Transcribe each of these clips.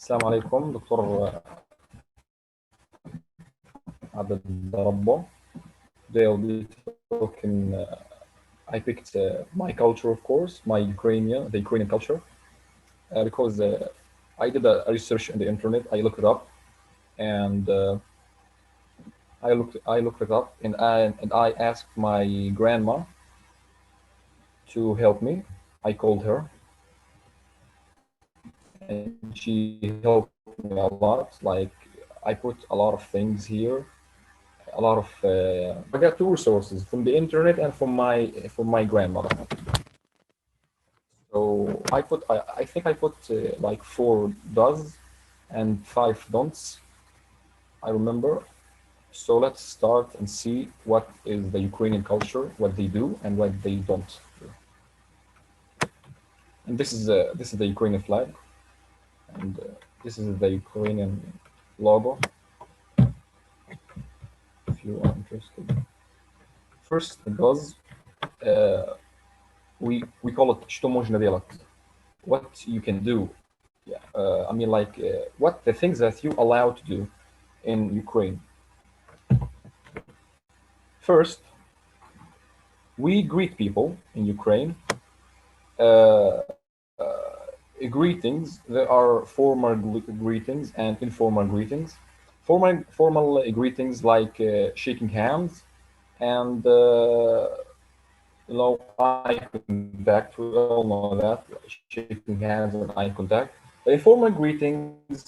السلام عليكم دكتور عبد الربه. Today I'll be talking. I picked my culture, of course, the Ukrainian culture, because I did a research on the internet. I looked it up, and I looked it up, and I asked my grandma to help me. I called her, and she helped me a lot. Like I put a lot of things here, a lot of I got two resources from the internet and from my grandmother. So I think I put like 4 does and 5 don'ts. I remember. So let's start and see what is the Ukrainian culture, what they do and what they don't do. And this is the Ukrainian flag, and this is the Ukrainian logo. If you are interested, first it does. Uh, we call it что можно делать, what you can do. Yeah, I mean, like what the things that you allow to do in Ukraine. First, we greet people in Ukraine. Greetings. There are formal greetings and informal greetings. Formal greetings like shaking hands and eye contact. We all know that, shaking hands and eye contact. The informal greetings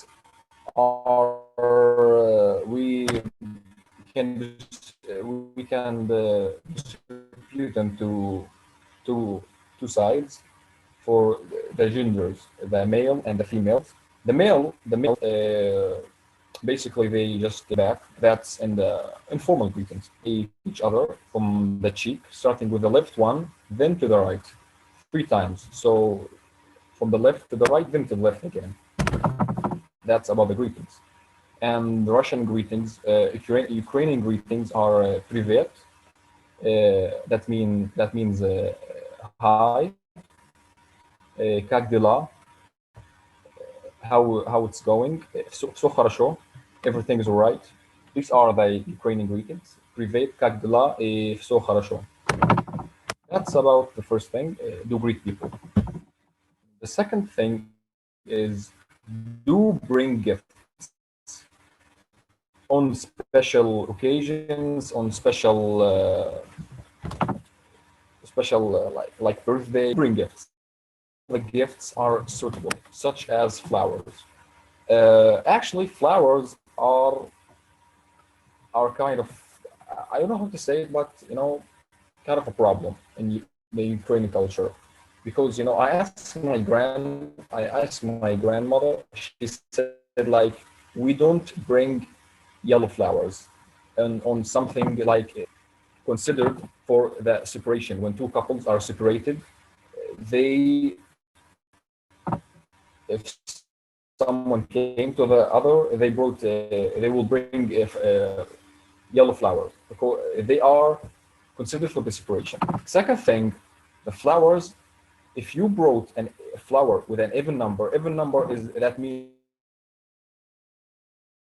are can we can distribute them to two sides for the genders, the male and the females. The male, basically they just get back. That's in the informal greetings. Each other from the cheek, starting with the left one, then to the right, 3 times. So from the left to the right, then to the left again. That's about the greetings. And the Russian greetings, Ukrainian greetings are privet. That means hi, как дела, how it's going, все хорошо, everything is alright. These are the Ukrainian greetings. Privet, как дела, все хорошо. That's about the first thing. Do greet people. The second thing is do bring gifts on special occasions, on special like birthday. Bring gifts. The gifts are suitable, such as flowers. Actually, flowers are kind of, I don't know how to say it, but kind of a problem in the Ukrainian culture, because I asked my grandmother. She said, like, we don't bring yellow flowers and on something like considered for the separation. When two couples are separated, if someone came to the other, they will bring yellow flowers because they are considered for the separation. Second thing, the flowers. If you brought a flower with an even number is that means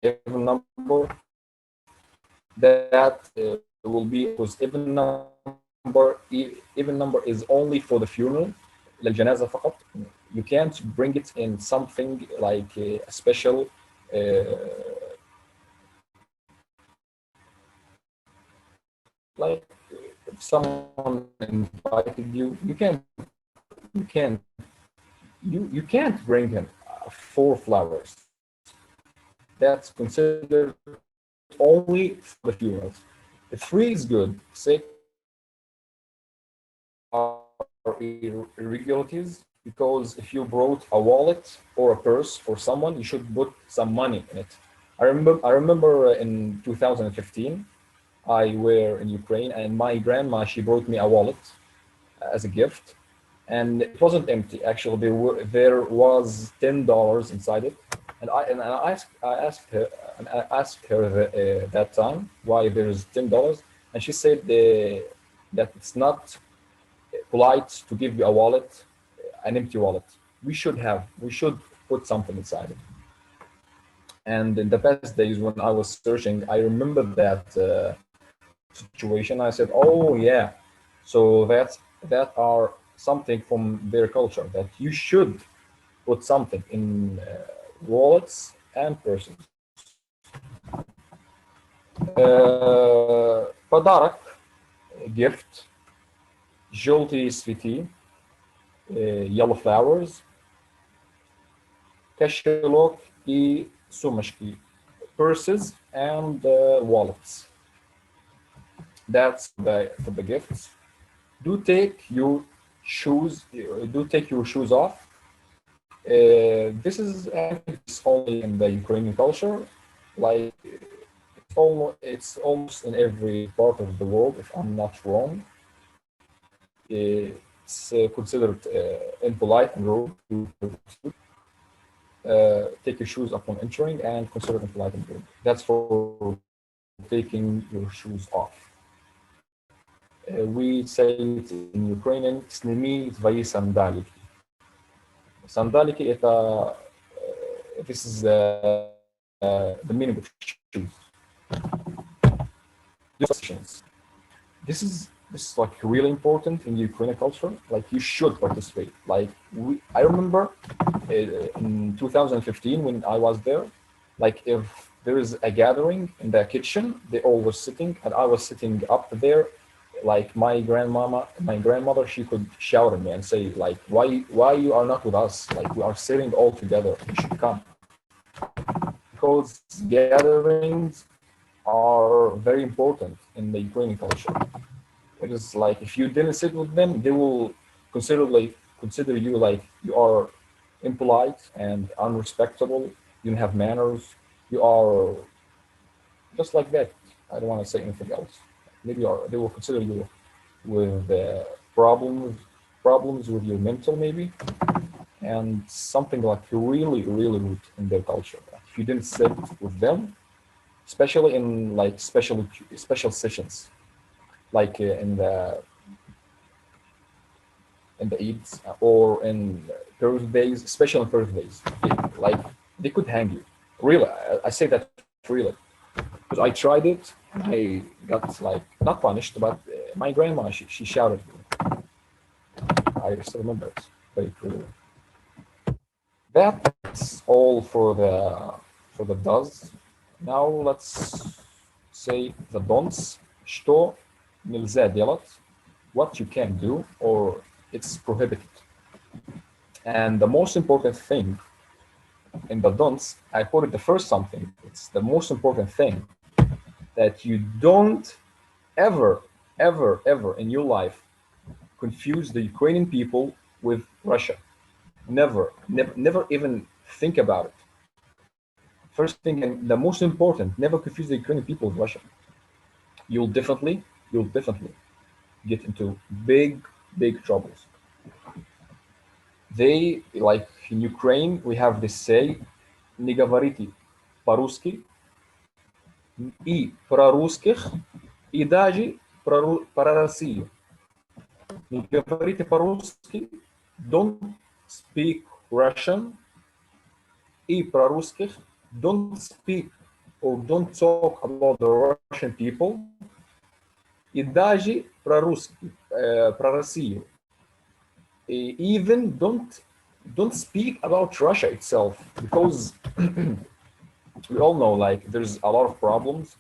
even number that will be, because even number is only for the funeral. للجنازة فقط. You can't bring it in something like a special like if someone invited you, you can't bring him 4 flowers. That's considered only for the funerals. The 3 is good. 6 are irregularities, because if you brought a wallet or a purse for someone, you should put some money in it. I remember in 2015, I were in Ukraine, and my grandma, she brought me a wallet as a gift, and it wasn't empty. Actually, there was $10 inside it, and I asked her that time why there's $10, and she said that it's not polite to give you a wallet, an empty wallet. We should put something inside it. And in the past days when I was searching, I remember that situation. I said, oh yeah, so that are something from their culture, that you should put something in wallets and purses. Padarak, gift, jolty sweetie, yellow flowers, cachalot и sumashki, purses and wallets. That's for the gifts. Do take your shoes. Do take your shoes off. This is, I think, it's only in the Ukrainian culture. Like it's almost in every part of the world, if I'm not wrong. It's considered impolite and rude to take your shoes upon entering, and considered impolite and rude. That's for taking your shoes off. We say it in Ukrainian, сними твои сандалики. Сандалики это this is the meaning of shoes. This is like really important in Ukrainian culture. Like you should participate. Like I remember in 2015 when I was there. Like if there is a gathering in the kitchen, they all were sitting, and I was sitting up there. Like my grandmother, she could shout at me and say, like, why you are not with us? Like we are sitting all together. You should come. Because gatherings are very important in the Ukrainian culture. It is like if you didn't sit with them, they will consider you like you are impolite and unrespectable. You don't have manners. You are just like that. I don't want to say anything else. Maybe they will consider you with problems with your mental, maybe, and something like really really rude in their culture. If you didn't sit with them, especially in like special sessions, like in the Eids or in birthdays, especially on birthdays, like they could hang you. Really, I say that really, because I tried it. I got like not punished, but my grandma she shouted at me. I still remember it very clearly. That's all for the does. Now let's say the don'ts. Что нельзя делать, what you can do, or it's prohibited. And the most important thing in the don'ts, I put it the first something. It's the most important thing that you don't ever in your life confuse the Ukrainian people with Russia. Never even think about it. First thing, and the most important, never confuse the Ukrainian people with Russia. You'll definitely get into big troubles. They, like in Ukraine, we have this say, не говорите по-русски, и про русских, и даже про Россию. Не говорите по-русски, don't speak Russian, и про русских, don't speak or don't talk about the Russian people, и даже про русский, про Россию. Even don't speak about Russia itself, because we all know like there's a lot of problems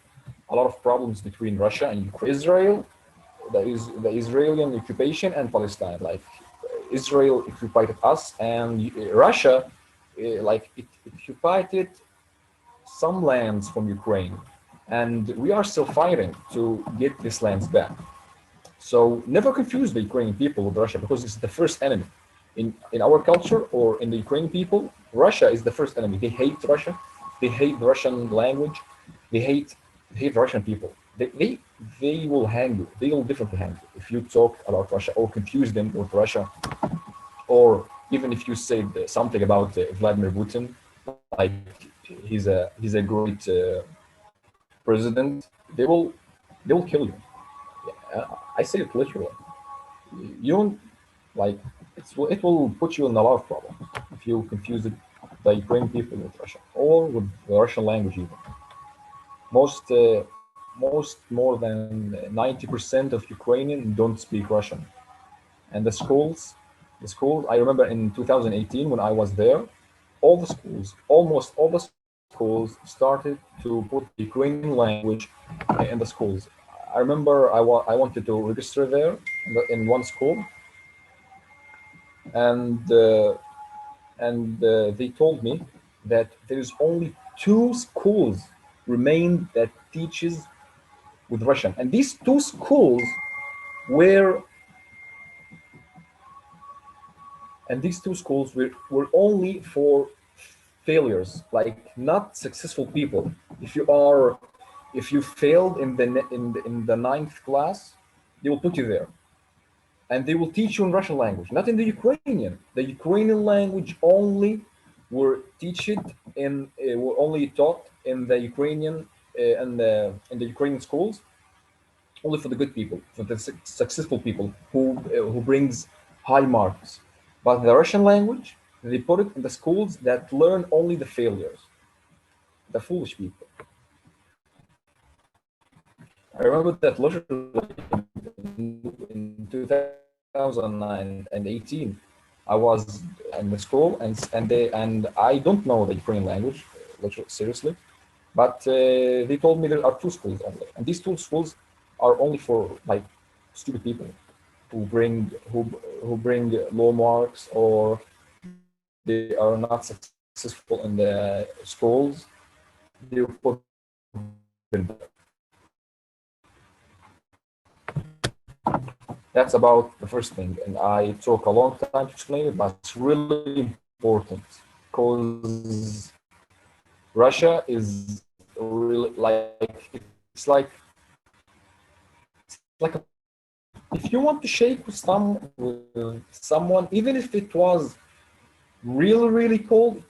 between Russia and Israel. There is the Israeli occupation and Palestine. Like Israel occupied us, and Russia like it occupied some lands from Ukraine, and we are still fighting to get these lands back. So never confuse the Ukrainian people with Russia, because it's the first enemy. In our culture or in the Ukrainian people, Russia is the first enemy. They hate Russia. They hate the Russian language. They hate Russian people. They will hang you. They will definitely hang you if you talk about Russia or confuse them with Russia, or even if you say something about Vladimir Putin, like he's a great president. They will kill you. I say it literally. You don't like it will put you in a lot of problems if you confuse the Ukrainian people with Russia, all with the Russian language even. Most more than 90% of Ukrainian don't speak Russian. And the schools, I remember in 2018 when I was there, all the schools, almost all the schools started to put the Ukrainian language in the schools. I remember I wanted to register there in one school, and they told me that there's only two schools remain that teaches with Russian, and these two schools were were only for failures, like not successful people. If you are, if you failed in in the ninth class, they will put you there, and they will teach you in Russian language, not in the Ukrainian. The Ukrainian language only were only taught in the Ukrainian in the Ukrainian schools, only for the good people, for the successful people who brings high marks. But the Russian language, they put it in the schools that learn only the failures, the foolish people. I remember that literally in 2018, I was in the school and I don't know the Ukrainian language, literally, seriously, but they told me there are two schools only, and these two schools are only for like stupid people who bring low marks, or they are not successful in the schools. They put them there. That's about the first thing, and I took a long time to explain it, but it's really important because Russia is really like it's like if you want to shake with someone, even if it was really cold,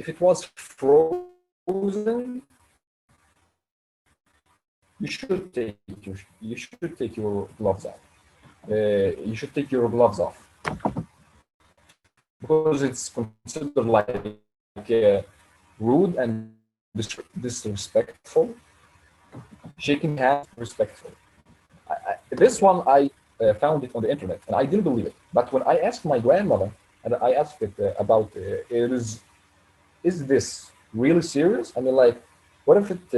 if it was frozen, you should take your gloves off. You should take your gloves off because it's considered like rude and disrespectful. Shaking hands, respectful. This one I found it on the internet and I didn't believe it. But when I asked my grandmother and I asked it about is this really serious? I mean, like, what if it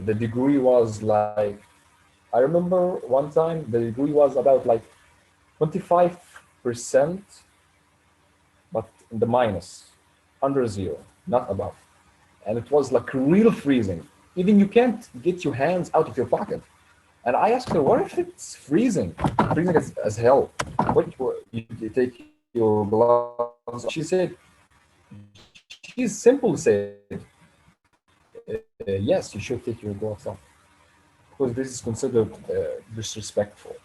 the degree was like, I remember one time the degree was about like 25%, but in the minus, under zero, not above. And it was like real freezing. Even you can't get your hands out of your pocket. And I asked her, what if it's freezing? Freezing as hell. You take your gloves? She said, she's simple said, yes, you should take your gloves off. Because this is considered disrespectful.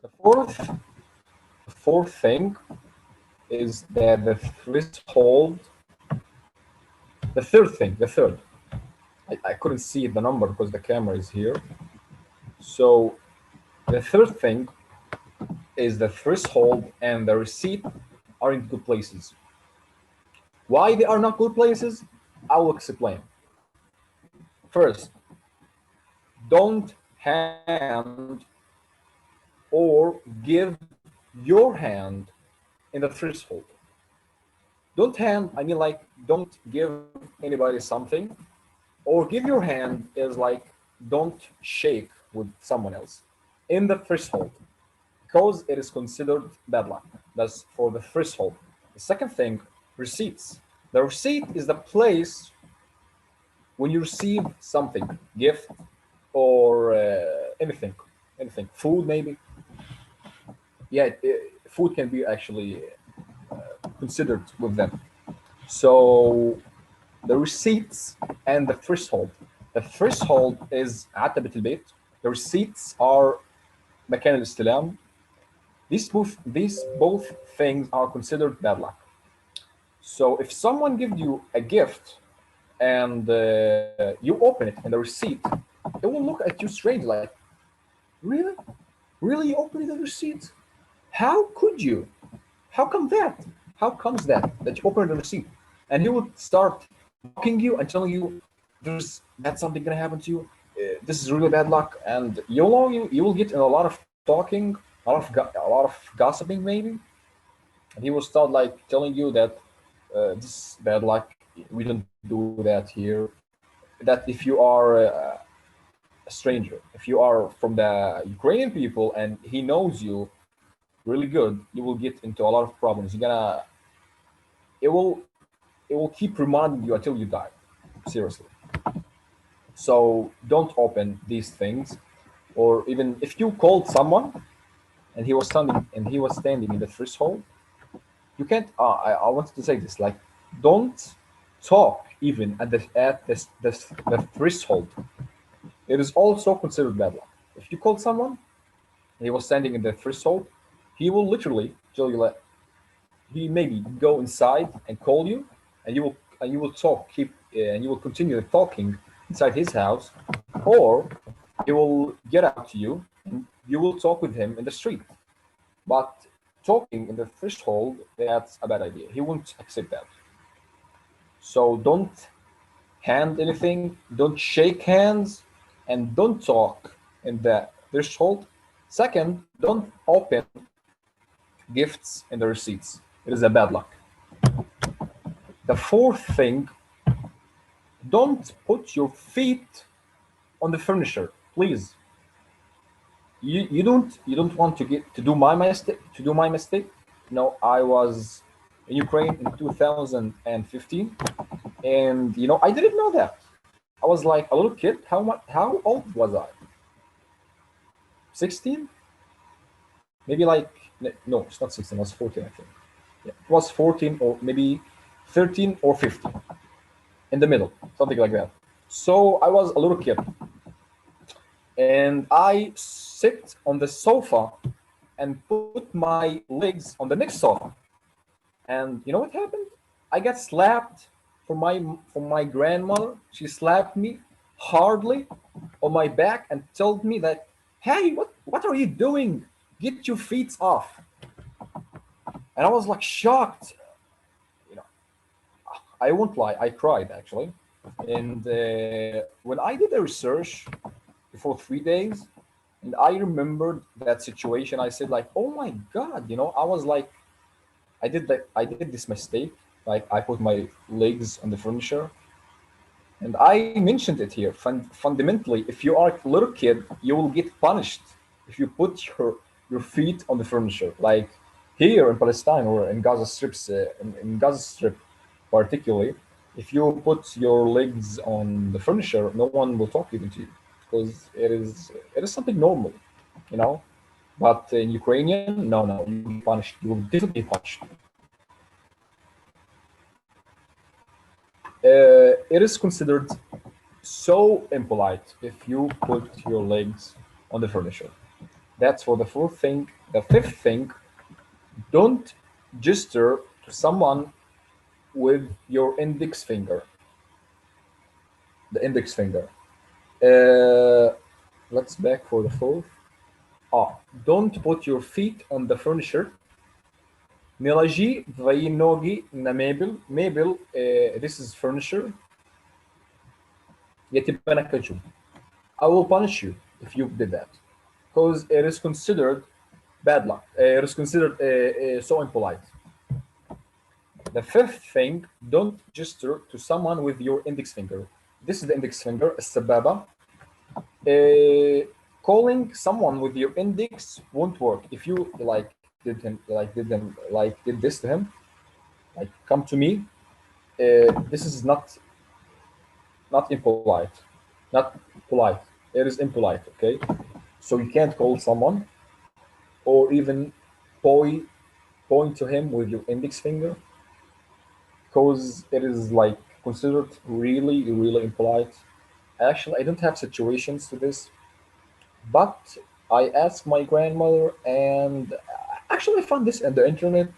The fourth thing is that the threshold, the third, I couldn't see the number because the camera is here. So the third thing is the threshold and the receipt are in good places. Why they are not good places? I will explain. First, don't hand or give your hand in the threshold. Don't hand, I mean, like, don't give anybody something, or give your hand is like, don't shake with someone else in the threshold, because it is considered bad luck. That's for the threshold. The second thing, receipts. The receipt is the place when you receive something, gift or anything, food maybe. Yeah, food can be actually considered with them. So the receipts and the threshold. The threshold is عتبة البيت. The receipts are مكان الاستلام. These both things are considered bad luck. So if someone gives you a gift and you open it and the receipt, it will look at you strange, like, really? Really, you opened the receipt? How could you? How come that? how comes that you opened the receipt? And he would start mocking you and telling you there's bad something gonna happen to you. This is really bad luck, and you will get in a lot of talking, a lot of gossiping maybe. And he will start like telling you that this is bad luck. We don't do that here. That if you are a stranger, if you are from the Ukrainian people and he knows you really good, you will get into a lot of problems. You're gonna it will it will keep reminding you until you die. Seriously. So don't open these things, or even if you called someone and he was standing in the threshold, you can't. I wanted to say this, like, don't talk even the threshold. It is also considered bad luck. If you called someone, and he was standing in the threshold, he will literally tell you like he maybe go inside and call you, and you will talk, and you will continue talking inside his house, or he will get out to you and you will talk with him in the street. But talking in the threshold, that's a bad idea. He won't accept that. So don't hand anything, don't shake hands, and don't talk in the threshold. Second, don't open gifts in the receipts. It is a bad luck. The fourth thing, don't put your feet on the furniture, please. You don't want to do my mistake. No, I was in Ukraine in 2015, and I didn't know that. I was like a little kid. How old was I? 16? Maybe like no, it's not 16. It was 14, I think. Yeah, it was 14 or maybe 13 or 15, in the middle, something like that. So I was a little kid, and I sit on the sofa and put my legs on the next sofa. And you know what happened? I got slapped from my grandmother. She slapped me hardly on my back and told me that, "Hey, what are you doing? Get your feet off." And I was like shocked. You know, I won't lie, I cried actually. And when I did the research before 3 days, and I remembered that situation, I said like, "Oh my God!" I was like, I did this mistake. Like I put my legs on the furniture, and I mentioned it here. Fundamentally, if you are a little kid, you will get punished if you put your feet on the furniture. Like here in Palestine or in Gaza strips, in Gaza Strip, particularly, if you put your legs on the furniture, no one will talk even to you because it is something normal, you know. But in Ukrainian, no, you will be punished. You will definitely be punished. It is considered so impolite if you put your legs on the furniture. That's for the fourth thing. The fifth thing, don't gesture to someone with your index finger. The index finger. Uh, let's back for the fourth. Don't put your feet on the furniture. Не ложи твои ноги на мебель. Мебель, this is furniture. Я тебя накажу. I will punish you if you did that. Because it is considered bad luck. It is considered so impolite. The fifth thing, don't gesture to someone with your index finger. This is the index finger, السبابة. Calling someone with your index won't work. If you did this to him, like come to me. This is not impolite, not polite. It is impolite. Okay, so you can't call someone or even point point to him with your index finger because it is like considered really impolite. Actually, I don't have situations to this, but I asked my grandmother, and actually I found this on the internet,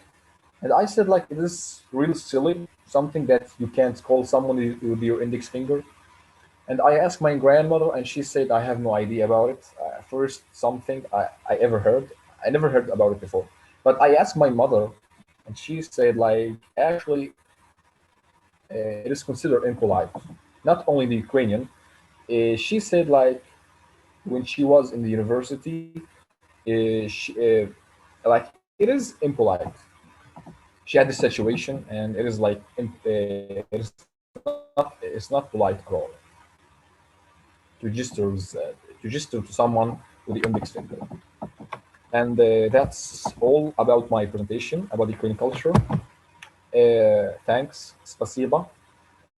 and I said like it is really silly, something that you can't call someone with your index finger. And I asked my grandmother, and she said I have no idea about it. First, something I ever heard. I never heard about it before. But I asked my mother, and she said like actually it is considered impolite. Not only the Ukrainian, she said like when she was in the university, like it is impolite. She had this situation, and it is like it's not polite at all to gesture to someone with the index finger. And that's all about my presentation about the Ukrainian culture. Thanks, спасибо.